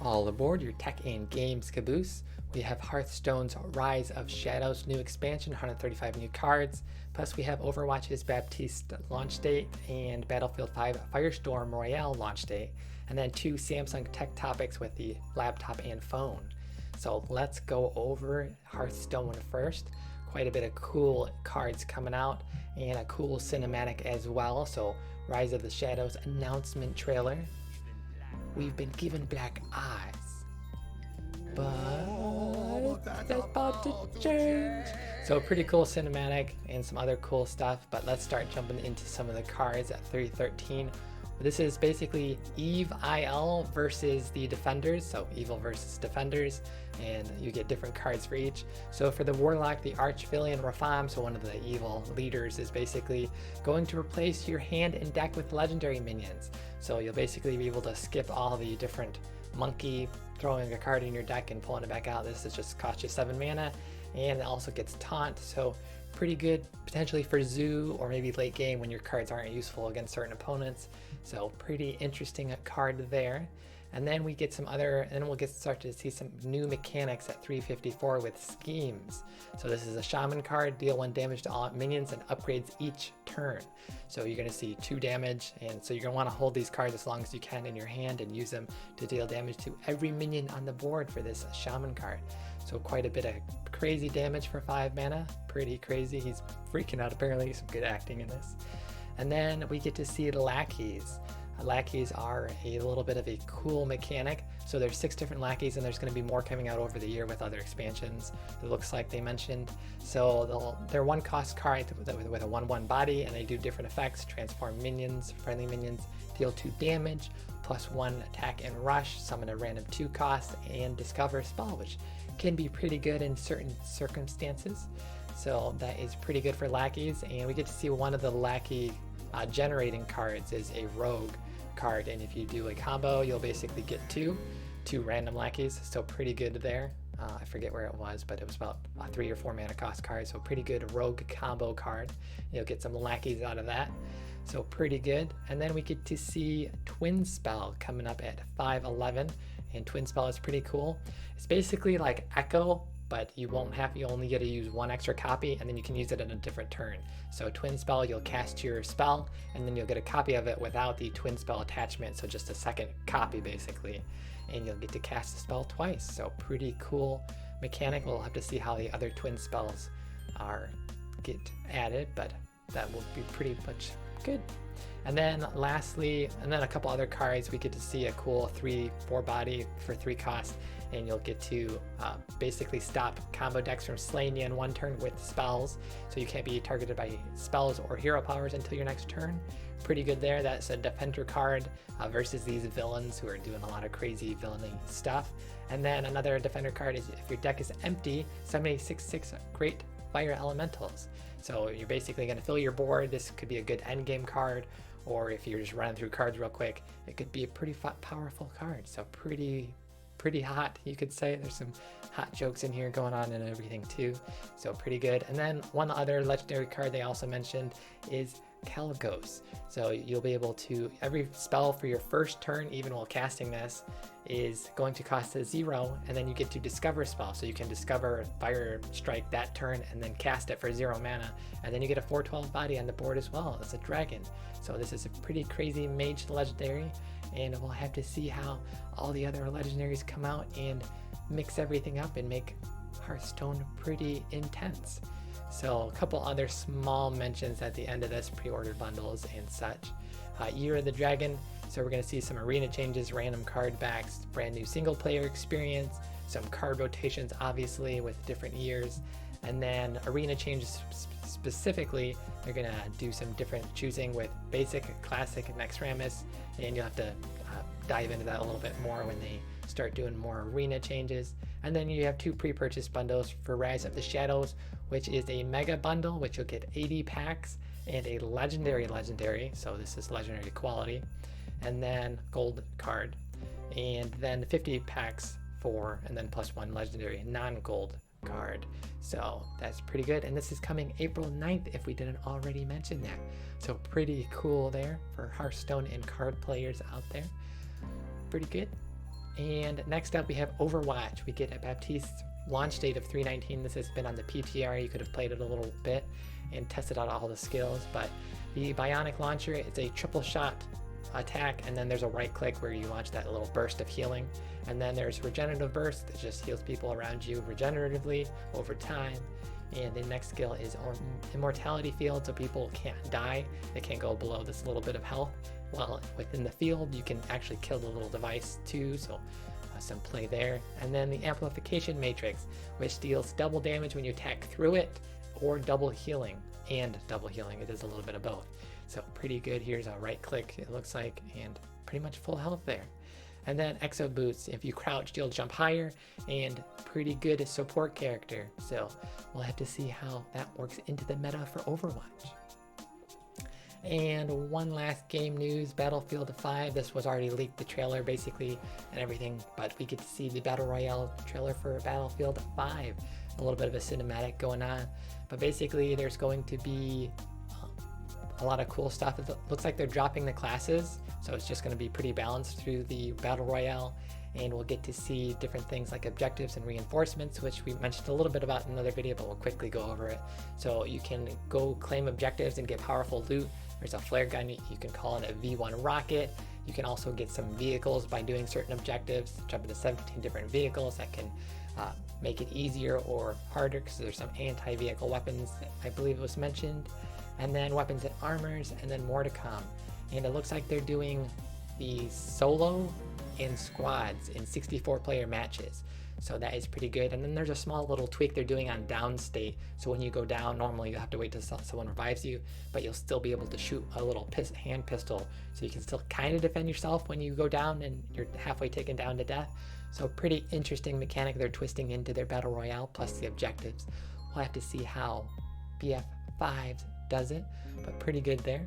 All aboard your tech and games caboose. We have Hearthstone's Rise of Shadows new expansion, 135 new cards. Plus we have Overwatch's Baptiste launch date and Battlefield 5 Firestorm Royale launch date. And then 2 Samsung tech topics with the laptop and phone. So let's go over Hearthstone first. Quite a bit of cool cards coming out and a cool cinematic as well. So Rise of the Shadows announcement trailer. We've been given black eyes, but that's about to change. So pretty cool cinematic and some other cool stuff, but let's start jumping into some of the cards at 313. This is basically EV.I.L versus the Defenders, so Evil versus Defenders, and you get different cards for each. So for the Warlock, the Arch-Villain Rafaam, so one of the evil leaders, is basically going to replace your hand and deck with legendary minions. So you'll basically be able to skip all the different monkey throwing a card in your deck and pulling it back out. This is just cost you 7 mana, and it also gets taunt, so pretty good potentially for zoo or maybe late game when your cards aren't useful against certain opponents. So pretty interesting card there. And then we get some other, and then we'll start to see some new mechanics at 354 with schemes. So this is a shaman card, deal 1 damage to all minions and upgrades each turn. So you're going to see 2 damage, and so you're going to want to hold these cards as long as you can in your hand and use them to deal damage to every minion on the board for this shaman card. So quite a bit of crazy damage for 5 mana, pretty crazy. He's freaking out apparently, some good acting in this. And then we get to see lackeys. Lackeys are a little bit of a cool mechanic. So there's 6 different lackeys, and there's going to be more coming out over the year with other expansions, it looks like they mentioned. So they're 1 cost card with a 1/1 body, and they do different effects: transform minions, friendly minions, deal 2 damage, +1 attack and rush, summon a random 2 cost, and discover a spell, which can be pretty good in certain circumstances. So that is pretty good for lackeys, and we get to see one of the lackey generating cards is a rogue card, and if you do a combo you'll basically get two random lackeys, so pretty good there. I forget where it was, but it was about a 3 or 4 mana cost card, so pretty good rogue combo card. You'll get some lackeys out of that, so pretty good. And then we get to see Twinspell coming up at 511, and Twinspell is pretty cool. It's basically like Echo, but you only get to use 1 extra copy, and then you can use it in a different turn. So Twinspell, you'll cast your spell, and then you'll get a copy of it without the Twinspell attachment, so just a second copy basically, and you'll get to cast the spell twice. So pretty cool mechanic. We'll have to see how the other Twinspells get added, but that will be pretty much good. And then lastly, and then a couple other cards, we get to see a cool 3/4 body for 3 cost, and you'll get to basically stop combo decks from slaying you in 1 turn with spells, so you can't be targeted by spells or hero powers until your next turn. Pretty good there. That's a defender card versus these villains who are doing a lot of crazy villainy stuff. And then another defender card is if your deck is empty, summon 6/6 great fire elementals. So you're basically going to fill your board. This could be a good end game card, or if you're just running through cards real quick, it could be a pretty powerful card. So pretty hot, you could say. There's some hot jokes in here going on and everything too, so pretty good. And then one other legendary card they also mentioned is TechCaboose. So you'll be able to, every spell for your first turn, even while casting this, is going to cost a 0, and then you get to discover a spell. So you can discover Fire Strike that turn and then cast it for 0 mana, and then you get a 4/12 body on the board as well. It's a dragon. So this is a pretty crazy mage legendary, and we'll have to see how all the other legendaries come out and mix everything up and make Hearthstone pretty intense. So a couple other small mentions at the end of this, pre-order bundles and such. Year of the Dragon, so we're going to see some arena changes, random card backs, brand new single player experience, some card rotations obviously with different years, and then arena changes specifically, they're going to do some different choosing with basic, classic, and Nexramus, and you'll have to dive into that a little bit more when they start doing more arena changes. And then you have 2 pre-purchase bundles for Rise of the Shadows, which is a mega bundle, which you'll get 80 packs and a legendary, so this is legendary quality, and then gold card, and then 50 packs and then +1 legendary non-gold card. So that's pretty good, and this is coming April 9th if we didn't already mention that. So pretty cool there for Hearthstone and card players out there. Pretty good. And next up we have Overwatch. We get a Baptiste launch date of 3/19. This has been on the PTR. You could have played it a little bit and tested out all the skills, but the bionic launcher is a triple shot attack, and then there's a right click where you launch that little burst of healing, and then there's regenerative burst that just heals people around you regeneratively over time. And the next skill is immortality field, so people can't die. They can't go below this little bit of health. While within the field, you can actually kill the little device too, so some play there. And then the amplification matrix, which deals double damage when you attack through it, or double healing. And double healing, it does a little bit of both. So pretty good. Here's a right click, it looks like, and pretty much full health there. And then Exo Boots, if you crouch, you'll jump higher, and pretty good support character. So we'll have to see how that works into the meta for Overwatch. And one last game news, Battlefield 5. This was already leaked, the trailer basically and everything, but we get to see the Battle Royale trailer for Battlefield 5. A little bit of a cinematic going on, but basically there's going to be a lot of cool stuff. It looks like they're dropping the classes, so it's just going to be pretty balanced through the Battle Royale, and we'll get to see different things like objectives and reinforcements, which we mentioned a little bit about in another video, but we'll quickly go over it. So you can go claim objectives and get powerful loot. There's a flare gun, you can call it a V1 rocket. You can also get some vehicles by doing certain objectives, jump into 17 different vehicles that can make it easier or harder, because there's some anti-vehicle weapons that I believe was mentioned, and then weapons and armors, and then more to come. And it looks like they're doing the solo and squads in 64-player matches, so that is pretty good. And then there's a small little tweak they're doing on down state, so when you go down, normally you have to wait till someone revives you, but you'll still be able to shoot a little hand pistol, so you can still kind of defend yourself when you go down and you're halfway taken down to death. So pretty interesting mechanic they're twisting into their Battle Royale, plus the objectives. We'll have to see how BF5 does it, but pretty good there.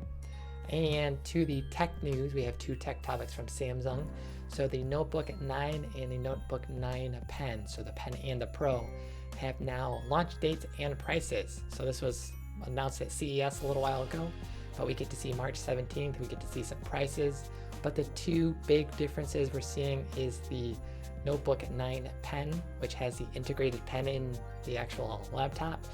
And to the tech news, we have two tech topics from Samsung. So the Notebook 9 and the Notebook 9 Pen, so the Pen and the Pro, have now launch dates and prices. So this was announced at CES a little while ago, but we get to see March 17th, we get to see some prices. But the two big differences we're seeing is the Notebook 9 Pen, which has the integrated pen in the actual laptop,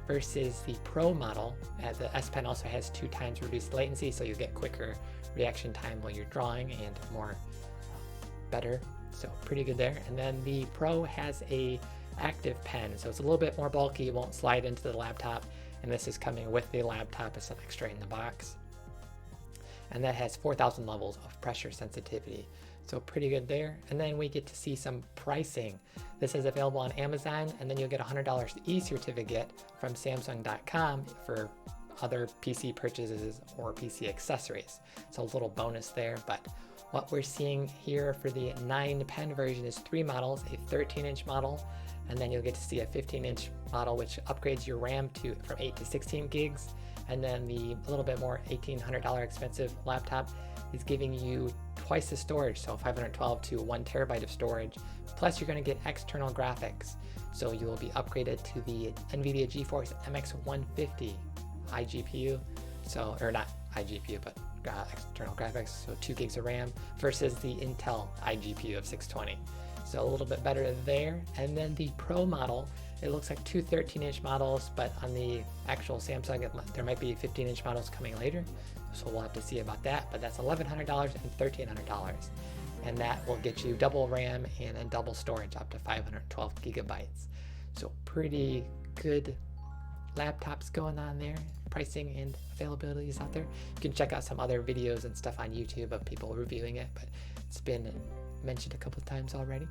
versus the Pro model. The S Pen also has 2 times reduced latency, so you get quicker reaction time while you're drawing and more better. So pretty good there. And then the Pro has a active pen, so it's a little bit more bulky, it won't slide into the laptop, and this is coming with the laptop as an extra in the box. And that has 4,000 levels of pressure sensitivity. So pretty good there. And then we get to see some pricing. This is available on Amazon, and then you'll get a $100 e-certificate from Samsung.com for other PC purchases or PC accessories. So a little bonus there, but what we're seeing here for the 9 Pen version is 3 models, a 13-inch model, and then you'll get to see a 15-inch model, which upgrades your RAM from 8 to 16 gigs. And then the a little bit more $1,800 expensive laptop is giving you twice the storage, so 512 to 1 terabyte of storage. Plus you're going to get external graphics, so you will be upgraded to the NVIDIA GeForce MX 150 iGPU, so, or not iGPU, but external graphics, so 2 gigs of RAM versus the Intel iGPU of 620. So a little bit better there. And then the Pro model, it looks like 2 13-inch models, but on the actual Samsung, there might be 15-inch models coming later. So we'll have to see about that, but that's $1,100 and $1,300. And that will get you double RAM and then double storage up to 512 gigabytes. So pretty good laptops going on there. Pricing and availability is out there. You can check out some other videos and stuff on YouTube of people reviewing it, but it's been mentioned a couple of times already.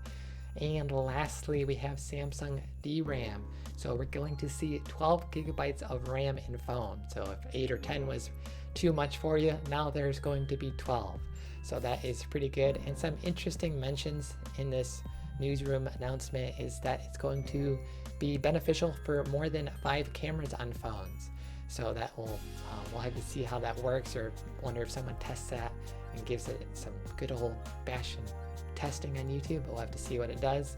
And lastly, we have Samsung DRAM. So we're going to see 12 gigabytes of RAM in phone. So if 8 or 10 was too much for you, now there's going to be 12. So that is pretty good. And some interesting mentions in this newsroom announcement is that it's going to be beneficial for more than 5 cameras on phones. So that will, we'll have to see how that works, or wonder if someone tests that and gives it some good old fashioned testing on YouTube. We'll have to see what it does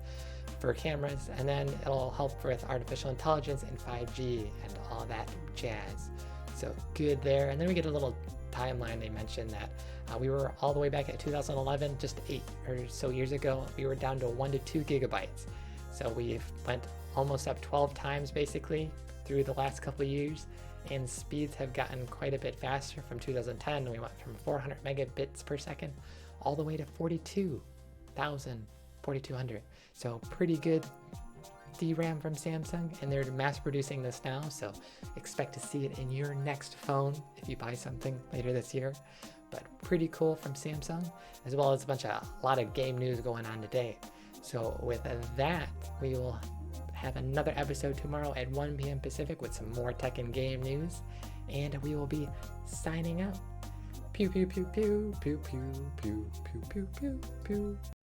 for cameras, and then it'll help with artificial intelligence and 5G and all that jazz. So good there. And then we get a little timeline, they mentioned that we were all the way back at 2011, just 8 or so years ago, we were down to 1 to 2 gigabytes. So we've went almost up 12 times basically through the last couple of years, and speeds have gotten quite a bit faster. From 2010, we went from 400 megabits per second all the way to 4200. So pretty good DRAM from Samsung, and they're mass producing this now, so expect to see it in your next phone if you buy something later this year. But pretty cool from Samsung, as well as a lot of game news going on today. So with that, we will have another episode tomorrow at 1 p.m. Pacific with some more tech and game news, and we will be signing out. Pew pew pew pew pew pew pew pew pew pew pew.